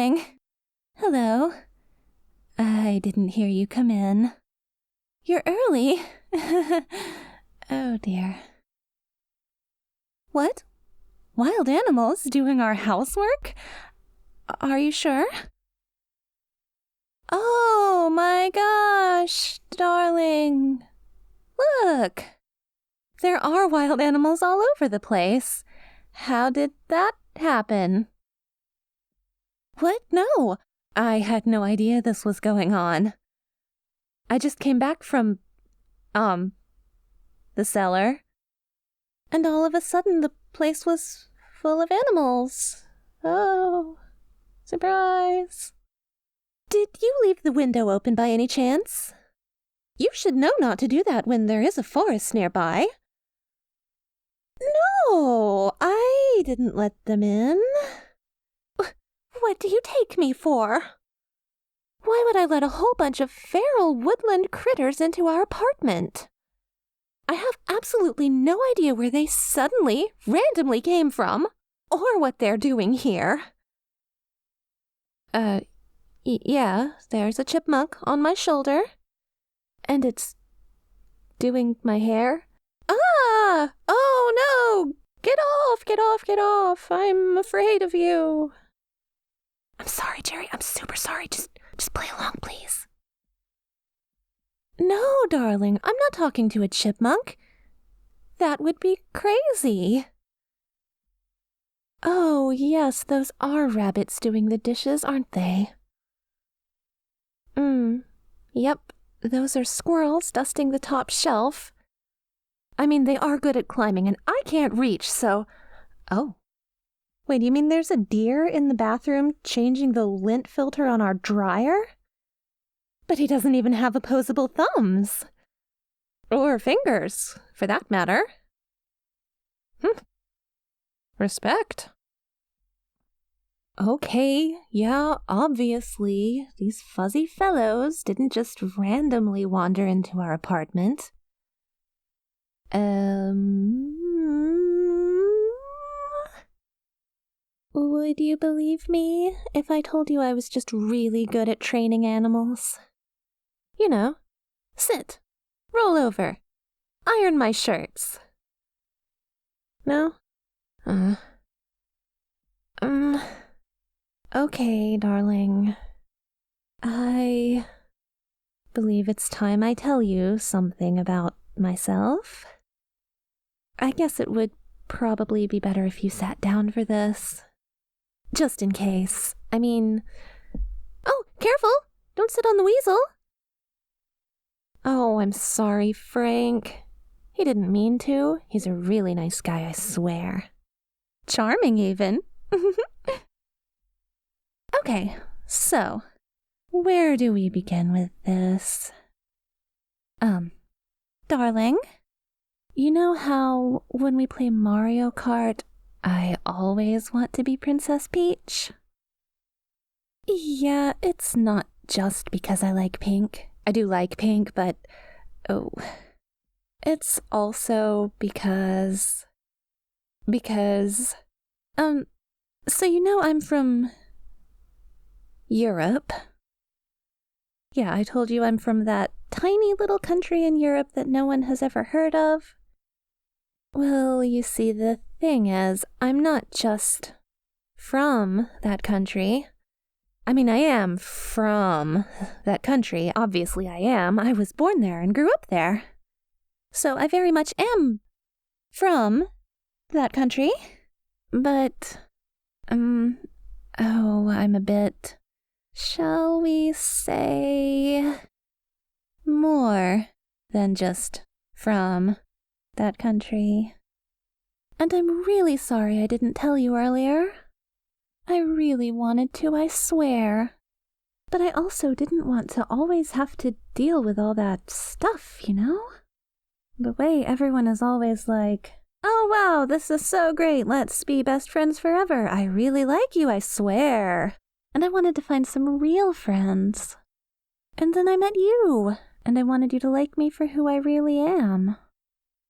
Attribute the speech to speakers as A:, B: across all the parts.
A: darling. Hello. I didn't hear you come in. You're early. Oh, dear. What? Wild animals doing our housework? Are you sure? Oh, my gosh, darling. Look. There are wild animals all over the place. How did that happen? What? No. I had no idea this was going on. I just came back from, the cellar. And all of a sudden the place was full of animals. Oh, surprise. Did you leave the window open by any chance? You should know not to do that when there is a forest nearby. No, I didn't let them in. What do you take me for? Why would I let a whole bunch of feral woodland critters into our apartment? I have absolutely no idea where they suddenly, randomly came from, or what they're doing here. Yeah, there's a chipmunk on my shoulder, and it's doing my hair. Ah! Oh no! Get off, get off, get off! I'm afraid of you. I'm sorry, Jerry. I'm super sorry. Just play along, please. No, darling. I'm not talking to a chipmunk. That would be crazy. Oh, yes, those are rabbits doing the dishes, aren't they? Yep, those are squirrels dusting the top shelf. I mean, they are good at climbing, and I can't reach, so... Oh. Wait, you mean there's a deer in the bathroom changing the lint filter on our dryer? But he doesn't even have opposable thumbs. Or fingers, for that matter. Respect. Okay, yeah, obviously, these fuzzy fellows didn't just randomly wander into our apartment. Would you believe me if I told you I was just really good at training animals? You know, sit, roll over, iron my shirts. No? Okay, darling. I believe it's time I tell you something about myself. I guess it would probably be better if you sat down for this. Just in case. I mean... Oh, careful! Don't sit on the weasel! Oh, I'm sorry, Frank. He didn't mean to. He's a really nice guy, I swear. Charming, even. Okay, so, where do we begin with this? Darling, you know how when we play Mario Kart, I always want to be Princess Peach? Yeah, it's not just because I like pink. I do like pink, but, it's also because, so you know I'm from Europe. Yeah, I told you I'm from that tiny little country in Europe that no one has ever heard of. Well, you see, the thing is, I'm not just from that country. I mean, I am from that country. Obviously, I am. I was born there and grew up there. So I very much am from that country. But, I'm a bit, shall we say, more than just from that country. And I'm really sorry I didn't tell you earlier. I really wanted to, I swear. But I also didn't want to always have to deal with all that stuff, you know? The way everyone is always like, oh wow, this is so great, let's be best friends forever. I really like you, I swear. And I wanted to find some real friends. And then I met you, and I wanted you to like me for who I really am.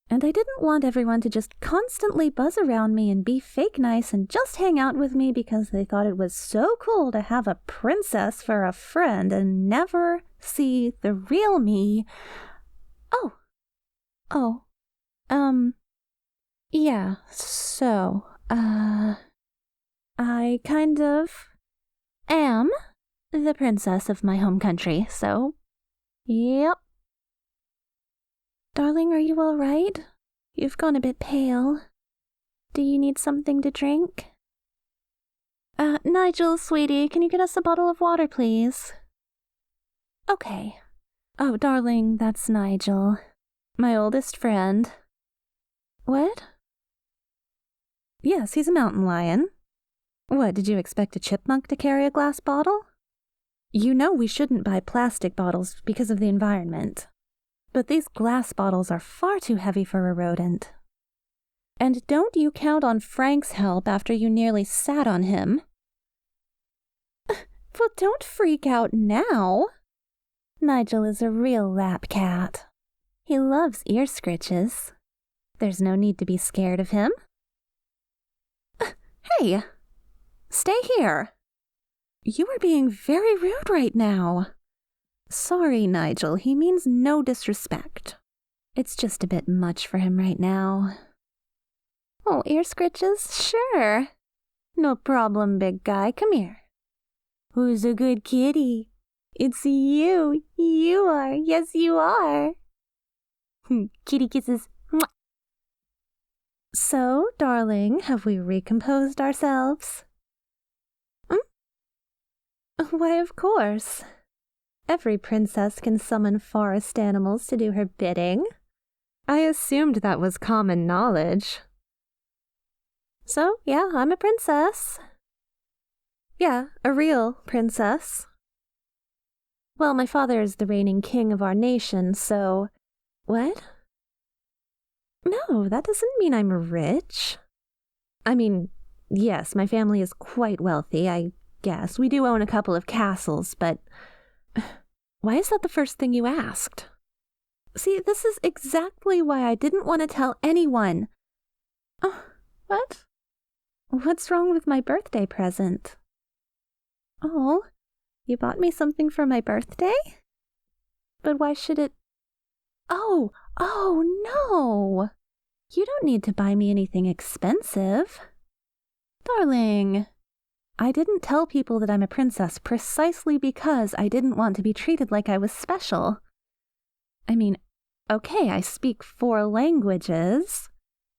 A: And I didn't want everyone to just constantly buzz around me and be fake nice and just hang out with me because they thought it was so cool to have a princess for a friend and never see the real me. Yeah, so, I kind of am the princess of my home country, so, yep. Darling, are you all right? You've gone a bit pale. Do you need something to drink? Nigel, sweetie, can you get us a bottle of water, please? Okay. Oh, darling, that's Nigel. My oldest friend. What? Yes, he's a mountain lion. What, did you expect a chipmunk to carry a glass bottle? You know we shouldn't buy plastic bottles because of the environment. But these glass bottles are far too heavy for a rodent. And don't you count on Frank's help after you nearly sat on him. Well, don't freak out now. Nigel is a real lap cat. He loves ear scritches. There's no need to be scared of him. Hey, stay here. You are being very rude right now. Sorry, Nigel, he means no disrespect. It's just a bit much for him right now. Oh, ear scritches? Sure. No problem, big guy. Come here. Who's a good kitty? It's you. You are. Yes, you are. Kitty kisses. Mwah. So, darling, have we recomposed ourselves? Why, of course. Every princess can summon forest animals to do her bidding. I assumed that was common knowledge. So, yeah, I'm a princess. Yeah, a real princess. Well, my father is the reigning king of our nation, so... What? No, that doesn't mean I'm rich. I mean, yes, my family is quite wealthy, I guess. We do own a couple of castles, but... Why is that the first thing you asked? See, this is exactly why I didn't want to tell anyone. What? What's wrong with my birthday present? Oh, you bought me something for my birthday? But why should it... Oh, no! You don't need to buy me anything expensive. Darling, I didn't tell people that I'm a princess precisely because I didn't want to be treated like I was special. I mean, okay, I speak 4 languages.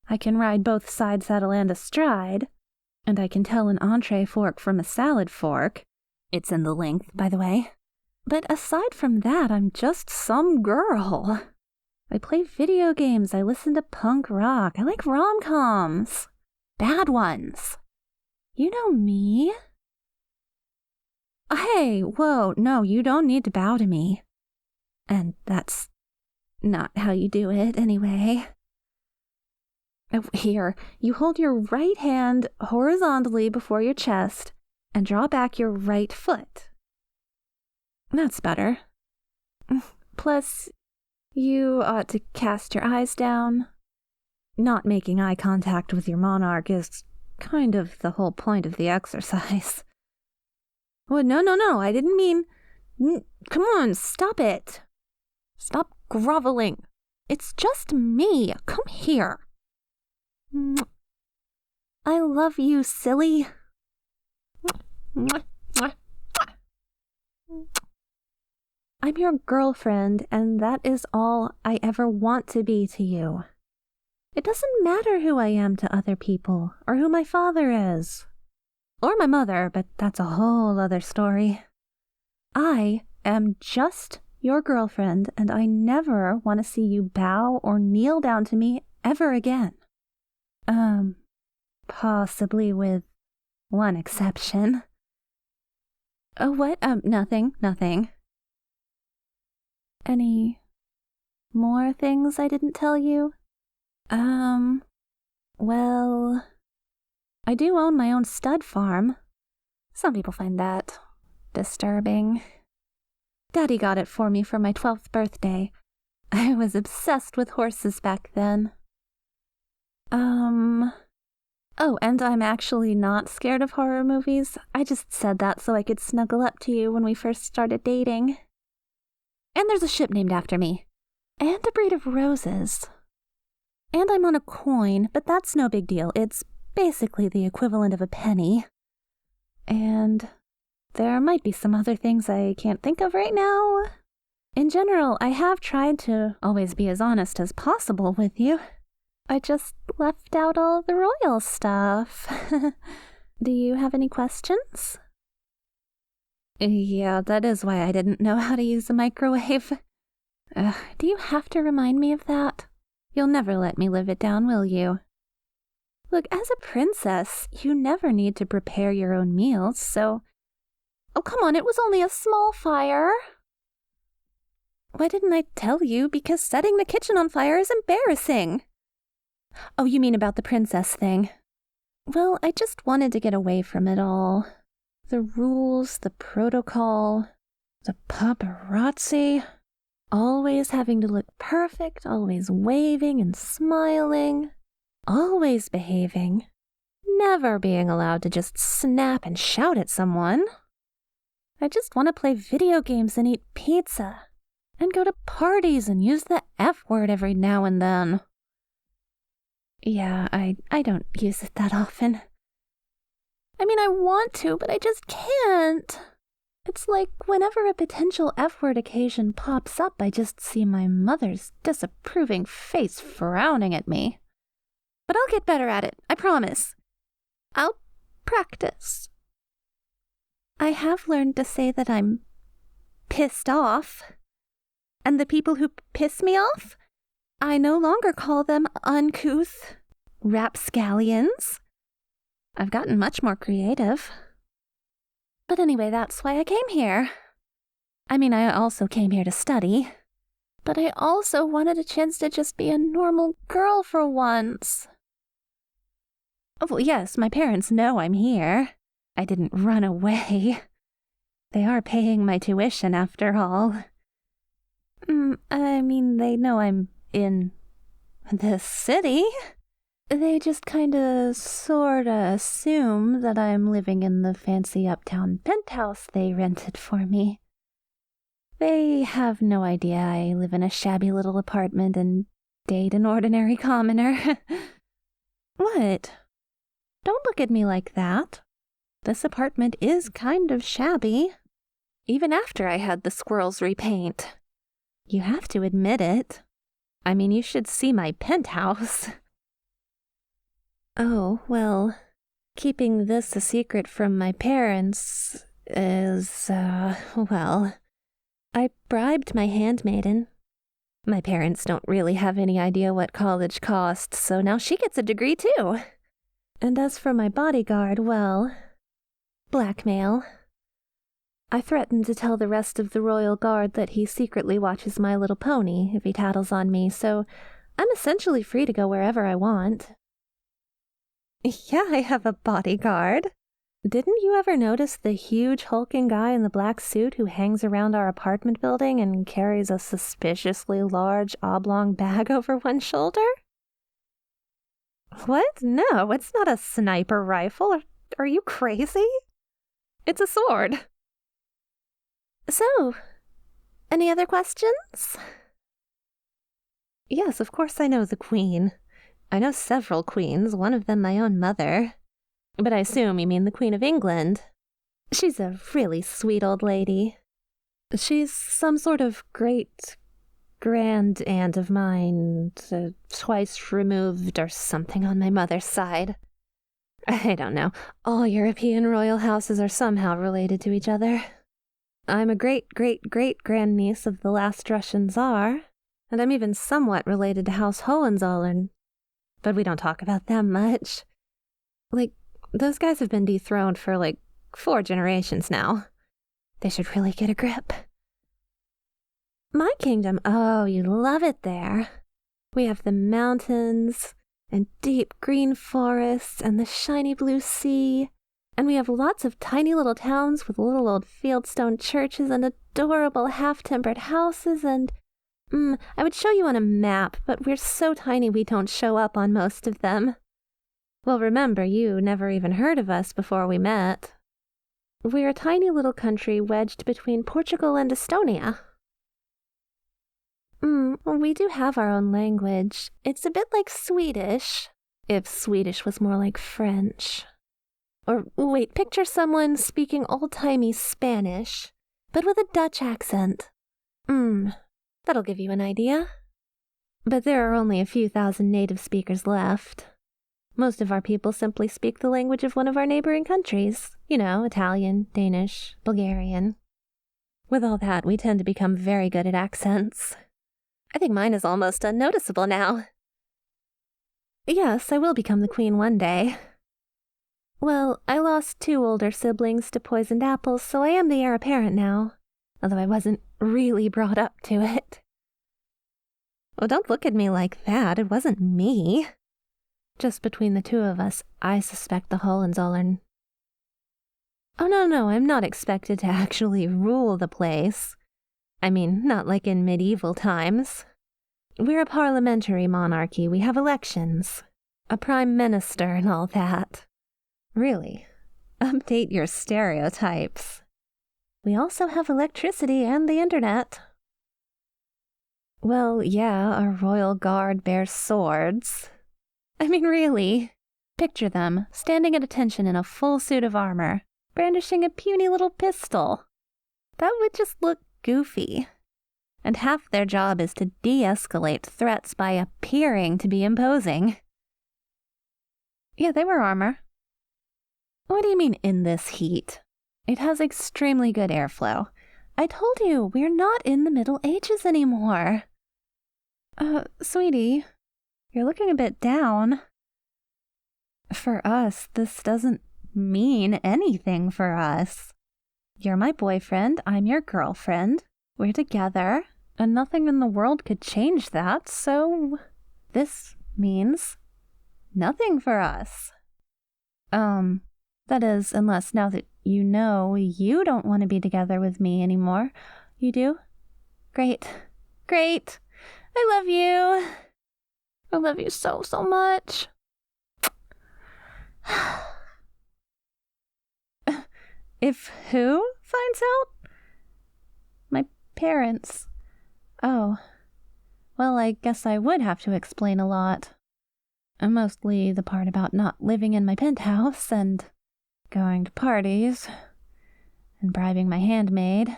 A: I can ride both side saddle and astride. And I can tell an entree fork from a salad fork. It's in the length, by the way. But aside from that, I'm just some girl. I play video games, I listen to punk rock, I like rom-coms. Bad ones. You know me. Hey, whoa, no, you don't need to bow to me. And that's not how you do it, anyway. Oh, here, you hold your right hand horizontally before your chest and draw back your right foot. That's better. Plus, you ought to cast your eyes down. Not making eye contact with your monarch is kind of the whole point of the exercise. Well, no, I didn't mean... Come on, stop it. Stop groveling. It's just me. Come here. I love you, silly. I'm your girlfriend, and that is all I ever want to be to you. It doesn't matter who I am to other people, or who my father is. Or my mother, but that's a whole other story. I am just your girlfriend, and I never want to see you bow or kneel down to me ever again. Possibly with one exception. Oh, what? Nothing. Any more things I didn't tell you? Well, I do own my own stud farm. Some people find that disturbing. Daddy got it for me for my 12th birthday. I was obsessed with horses back then. Oh, and I'm actually not scared of horror movies. I just said that so I could snuggle up to you when we first started dating. And there's a ship named after me. And a breed of roses. And I'm on a coin, but that's no big deal. It's basically the equivalent of a penny. And there might be some other things I can't think of right now. In general, I have tried to always be as honest as possible with you. I just left out all the royal stuff. Do you have any questions? Yeah, that is why I didn't know how to use a microwave. Do you have to remind me of that? You'll never let me live it down, will you? Look, as a princess, you never need to prepare your own meals, so... Oh, come on, it was only a small fire. Why didn't I tell you? Because setting the kitchen on fire is embarrassing. Oh, you mean about the princess thing? Well, I just wanted to get away from it all. The rules, the protocol, the paparazzi. Always having to look perfect, always waving and smiling. Always behaving. Never being allowed to just snap and shout at someone. I just want to play video games and eat pizza. And go to parties and use the F word every now and then. Yeah, I don't use it that often. I mean, I want to, but I just can't. It's like whenever a potential F-word occasion pops up, I just see my mother's disapproving face frowning at me. But I'll get better at it, I promise. I'll practice. I have learned to say that I'm pissed off. And the people who piss me off, I no longer call them uncouth rapscallions. I've gotten much more creative. But anyway, that's why I came here. I mean, I also came here to study. But I also wanted a chance to just be a normal girl for once. Oh, well, yes, my parents know I'm here. I didn't run away. They are paying my tuition after all. I mean, they know I'm in this city. They just kinda sorta assume that I'm living in the fancy uptown penthouse they rented for me. They have no idea I live in a shabby little apartment and date an ordinary commoner. What? Don't look at me like that. This apartment is kind of shabby. Even after I had the squirrels repaint. You have to admit it. I mean, you should see my penthouse. Oh, well, keeping this a secret from my parents is, well, I bribed my handmaiden. My parents don't really have any idea what college costs, so now she gets a degree too. And as for my bodyguard, well, blackmail. I threatened to tell the rest of the royal guard that he secretly watches My Little Pony if he tattles on me, so I'm essentially free to go wherever I want. Yeah, I have a bodyguard. Didn't you ever notice the huge hulking guy in the black suit who hangs around our apartment building and carries a suspiciously large oblong bag over one shoulder? What? No, it's not a sniper rifle. Are you crazy? It's a sword. So, any other questions? Yes, of course I know the Queen. I know several queens, one of them my own mother. But I assume you mean the Queen of England. She's a really sweet old lady. She's some sort of great-grand-aunt of mine, twice removed or something on my mother's side. I don't know. All European royal houses are somehow related to each other. I'm a great-great-great-grandniece of the last Russian Tsar, and I'm even somewhat related to House Hohenzollern. But we don't talk about them much. Like, those guys have been dethroned for, 4 generations now. They should really get a grip. My kingdom, oh, you love it there. We have the mountains, and deep green forests, and the shiny blue sea. And we have lots of tiny little towns with little old fieldstone churches and adorable half-timbered houses and... I would show you on a map, but we're so tiny we don't show up on most of them. Well, remember, you never even heard of us before we met. We're a tiny little country wedged between Portugal and Estonia. We do have our own language. It's a bit like Swedish, if Swedish was more like French. Or wait, picture someone speaking old-timey Spanish, but with a Dutch accent. That'll give you an idea. But there are only a few thousand native speakers left. Most of our people simply speak the language of one of our neighboring countries. You know, Italian, Danish, Bulgarian. With all that, we tend to become very good at accents. I think mine is almost unnoticeable now. Yes, I will become the queen one day. Well, I lost 2 older siblings to poisoned apples, so I am the heir apparent now, although I wasn't really brought up to it. Well, don't look at me like that. It wasn't me. Just between the 2 of us, I suspect the Hohenzollern. Oh, no, I'm not expected to actually rule the place. I mean, not like in medieval times. We're a parliamentary monarchy. We have elections, a prime minister and all that. Really, update your stereotypes. We also have electricity and the internet. Well, yeah, our royal guard bears swords. I mean, really, picture them, standing at attention in a full suit of armor, brandishing a puny little pistol. That would just look goofy. And half their job is to de-escalate threats by appearing to be imposing. Yeah, they wear armor. What do you mean in this heat? It has extremely good airflow. I told you, we're not in the Middle Ages anymore. Sweetie, you're looking a bit down. For us, this doesn't mean anything for us. You're my boyfriend, I'm your girlfriend. We're together, and nothing in the world could change that, so this means nothing for us. That is, unless now that you know you don't want to be together with me anymore. You do? Great. I love you. I love you so much. If who finds out? My parents. Oh. Well, I guess I would have to explain a lot. Mostly the part about not living in my penthouse and going to parties and bribing my handmaid.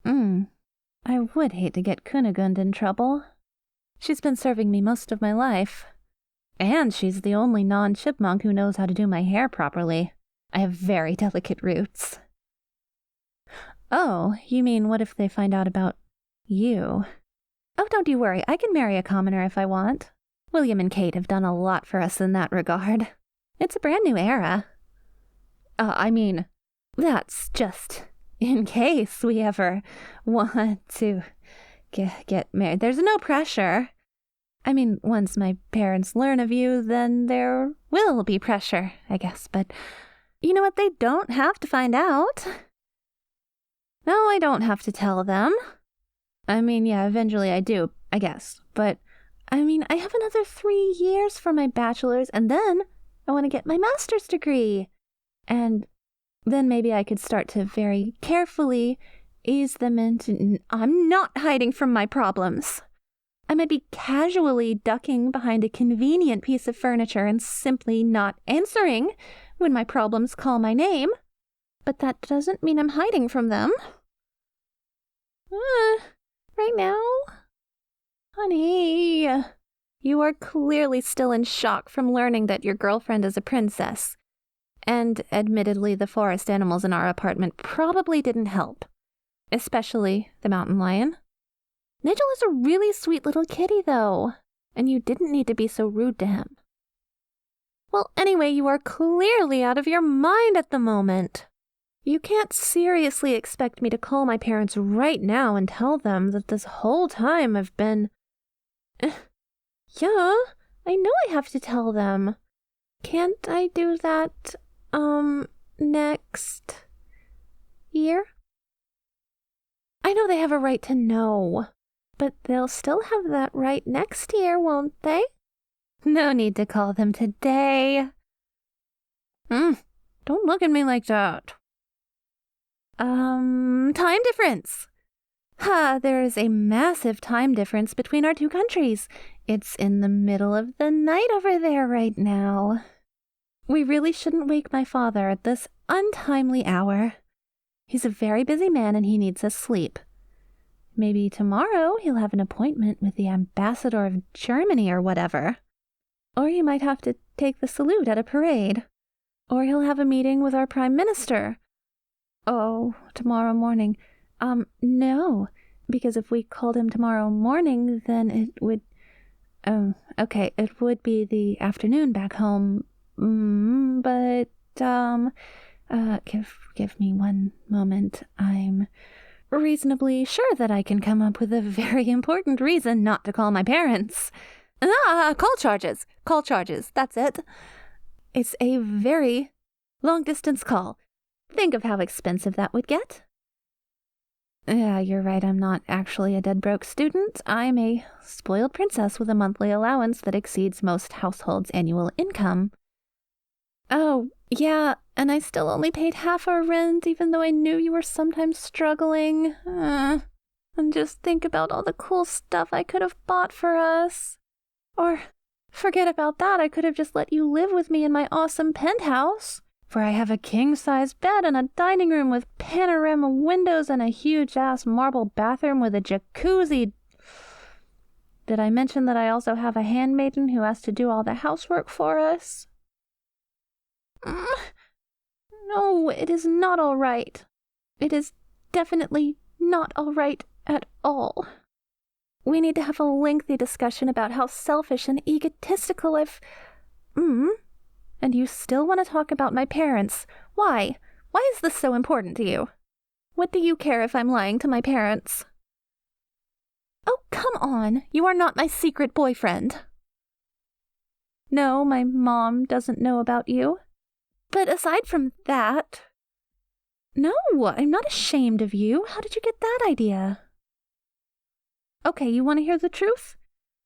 A: I would hate to get Kunigund in trouble. She's been serving me most of my life. And she's the only non-chipmunk who knows how to do my hair properly. I have very delicate roots. Oh, you mean what if they find out about you? Oh, don't you worry. I can marry a commoner if I want. William and Kate have done a lot for us in that regard. It's a brand new era. I mean, that's just in case we ever want to get married. There's no pressure. I mean, once my parents learn of you, then there will be pressure, I guess. But you know what? They don't have to find out. No, I don't have to tell them. I mean, yeah, eventually I do, I guess. But, I mean, I have another 3 years for my bachelor's, and then I want to get my master's degree. And then maybe I could start to very carefully ease them into... I'm not hiding from my problems. I might be casually ducking behind a convenient piece of furniture and simply not answering when my problems call my name. But that doesn't mean I'm hiding from them. Right now? Honey, you are clearly still in shock from learning that your girlfriend is a princess. And admittedly, the forest animals in our apartment probably didn't help. Especially the mountain lion. Nigel is a really sweet little kitty, though. And you didn't need to be so rude to him. Well, anyway, you are clearly out of your mind at the moment. You can't seriously expect me to call my parents right now and tell them that this whole time I've been... Yeah, I know I have to tell them. Can't I do that, next year? I know they have a right to know, But they'll still have that right next year, won't they? No need to call them today. Don't look at me like that. Time difference. There is a massive time difference between our two countries. It's in the middle of the night over there right now. We really shouldn't wake my father at this untimely hour. He's a very busy man and he needs his sleep. Maybe tomorrow he'll have an appointment with the ambassador of Germany or whatever. Or he might have to take the salute at a parade. Or he'll have a meeting with our prime minister. Oh, tomorrow morning. No, because if we called him tomorrow morning, then it would... okay, it would be the afternoon back home. But, give me one moment. I'm reasonably sure that I can come up with a very important reason not to call my parents. Call charges. Call charges, that's it. It's a very long-distance call. Think of how expensive that would get. Yeah, you're right, I'm not actually a dead broke student. I'm a spoiled princess with a monthly allowance that exceeds most households' annual income. Oh, yeah, and I still only paid half our rent, even though I knew you were sometimes struggling. And just think about all the cool stuff I could have bought for us. Or, forget about that, I could have just let you live with me in my awesome penthouse, where I have a king-size bed and a dining room with panorama windows and a huge-ass marble bathroom with a jacuzzi. Did I mention that I also have a handmaiden who has to do all the housework for us? No, it is not all right. It is definitely not all right at all. We need to have a lengthy discussion about how selfish and egotistical I've... And you still want to talk about my parents. Why? Why is this so important to you? What do you care if I'm lying to my parents? Oh, come on. You are not my secret boyfriend. No, my mom doesn't know about you. But aside from that... No, I'm not ashamed of you. How did you get that idea? Okay, you want to hear the truth?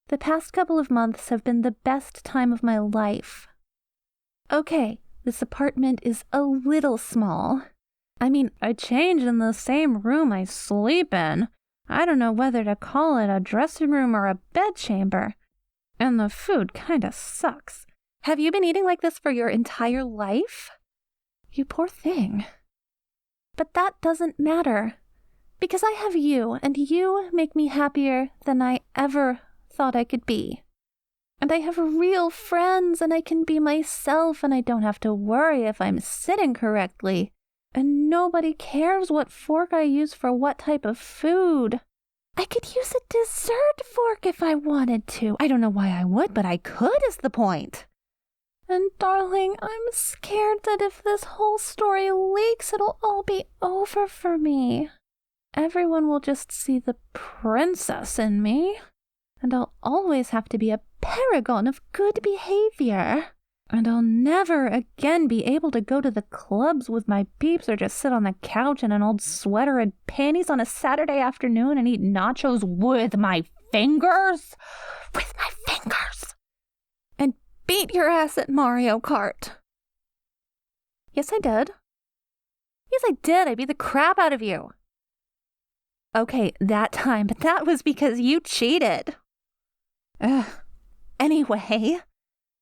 A: The past couple of months have been the best time of my life. Okay, this apartment is a little small. I mean, I change in the same room I sleep in. I don't know whether to call it a dressing room or a bedchamber. And the food kinda sucks. Have you been eating like this for your entire life? You poor thing. But that doesn't matter. Because I have you, and you make me happier than I ever thought I could be. And I have real friends, and I can be myself, and I don't have to worry if I'm sitting correctly. And nobody cares what fork I use for what type of food. I could use a dessert fork if I wanted to. I don't know why I would, but I could is the point. And darling, I'm scared that if this whole story leaks, it'll all be over for me. Everyone will just see the princess in me. And I'll always have to be a paragon of good behavior. And I'll never again be able to go to the clubs with my peeps or just sit on the couch in an old sweater and panties on a Saturday afternoon and eat nachos with my fingers. With my fingers. And beat your ass at Mario Kart. Yes, I did. Yes, I did. I beat the crap out of you. Okay, that time, but that was because you cheated. Anyway,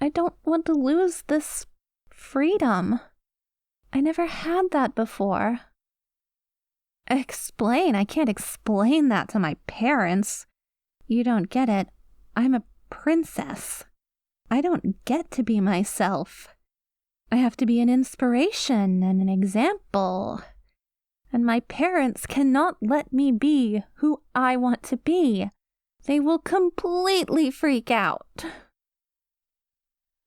A: I don't want to lose this freedom. I never had that before. Explain? I can't explain that to my parents. You don't get it. I'm a princess. I don't get to be myself. I have to be an inspiration and an example. And my parents cannot let me be who I want to be. They will completely freak out.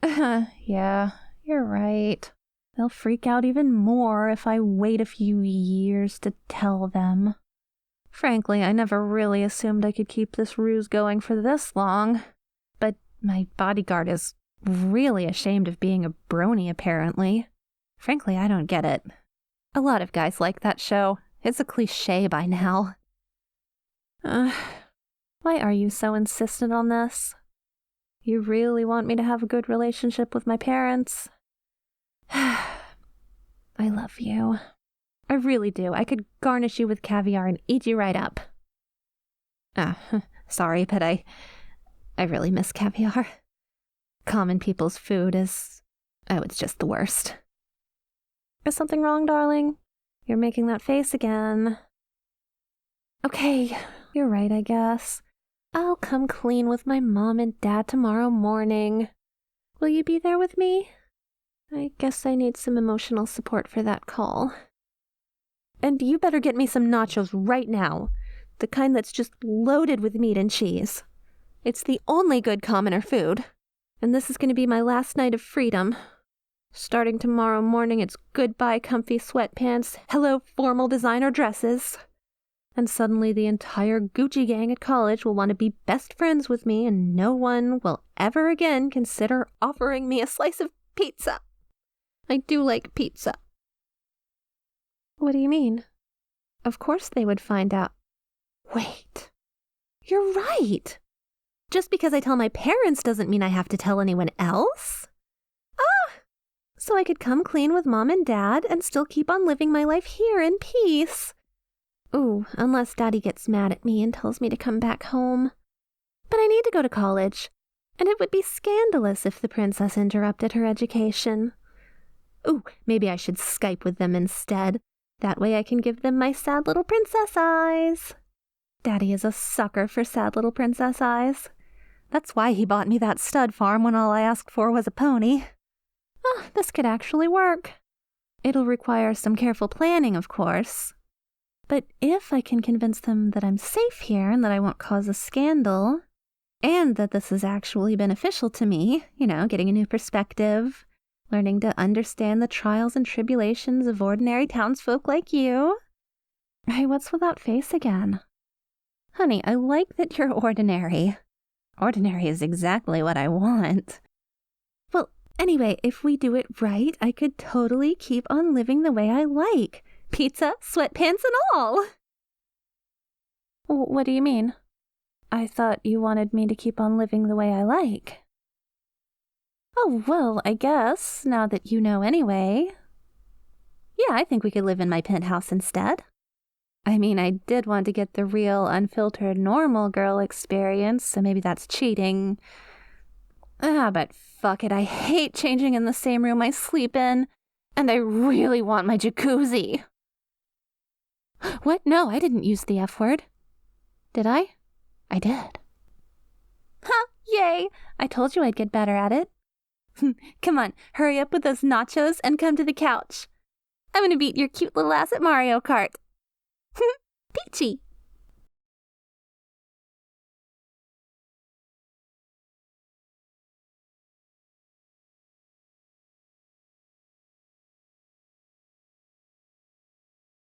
A: Yeah, you're right. They'll freak out even more if I wait a few years to tell them. Frankly, I never really assumed I could keep this ruse going for this long. But my bodyguard is really ashamed of being a brony, apparently. Frankly, I don't get it. A lot of guys like that show. It's a cliché by now. Why are you so insistent on this? You really want me to have a good relationship with my parents? I love you. I really do. I could garnish you with caviar and eat you right up. Sorry, but I really miss caviar. Common people's food is... it's just the worst. Is something wrong, darling? You're making that face again. Okay, you're right, I guess. I'll come clean with my mom and dad tomorrow morning. Will you be there with me? I guess I need some emotional support for that call. And you better get me some nachos right now. The kind that's just loaded with meat and cheese. It's the only good commoner food. And this is going to be my last night of freedom. Starting tomorrow morning, it's goodbye comfy sweatpants, hello formal designer dresses. And suddenly the entire Gucci gang at college will want to be best friends with me, and no one will ever again consider offering me a slice of pizza. I do like pizza. What do you mean? Of course they would find out. Wait. You're right. Just because I tell my parents doesn't mean I have to tell anyone else. So I could come clean with mom and dad and still keep on living my life here in peace. Ooh, unless daddy gets mad at me and tells me to come back home. But I need to go to college, and it would be scandalous if the princess interrupted her education. Ooh, maybe I should Skype with them instead. That way I can give them my sad little princess eyes. Daddy is a sucker for sad little princess eyes. That's why he bought me that stud farm when all I asked for was a pony. This could actually work. It'll require some careful planning, of course. But if I can convince them that I'm safe here and that I won't cause a scandal, and that this is actually beneficial to me, getting a new perspective, learning to understand the trials and tribulations of ordinary townsfolk like you. Hey, what's with that face again? Honey, I like that you're ordinary. Ordinary is exactly what I want. Well, anyway, if we do it right, I could totally keep on living the way I like. Pizza, sweatpants, and all. What do you mean? I thought you wanted me to keep on living the way I like. Oh, well, I guess, now that you know anyway. Yeah, I think we could live in my penthouse instead. I mean, I did want to get the real, unfiltered, normal girl experience, so maybe that's cheating. But fuck it, I hate changing in the same room I sleep in, and I really want my jacuzzi. What? No, I didn't use the F word. Did I? I did. Ha! Yay! I told you I'd get better at it. Come on, hurry up with those nachos and come to the couch. I'm gonna beat your cute little ass at Mario Kart. Peachy!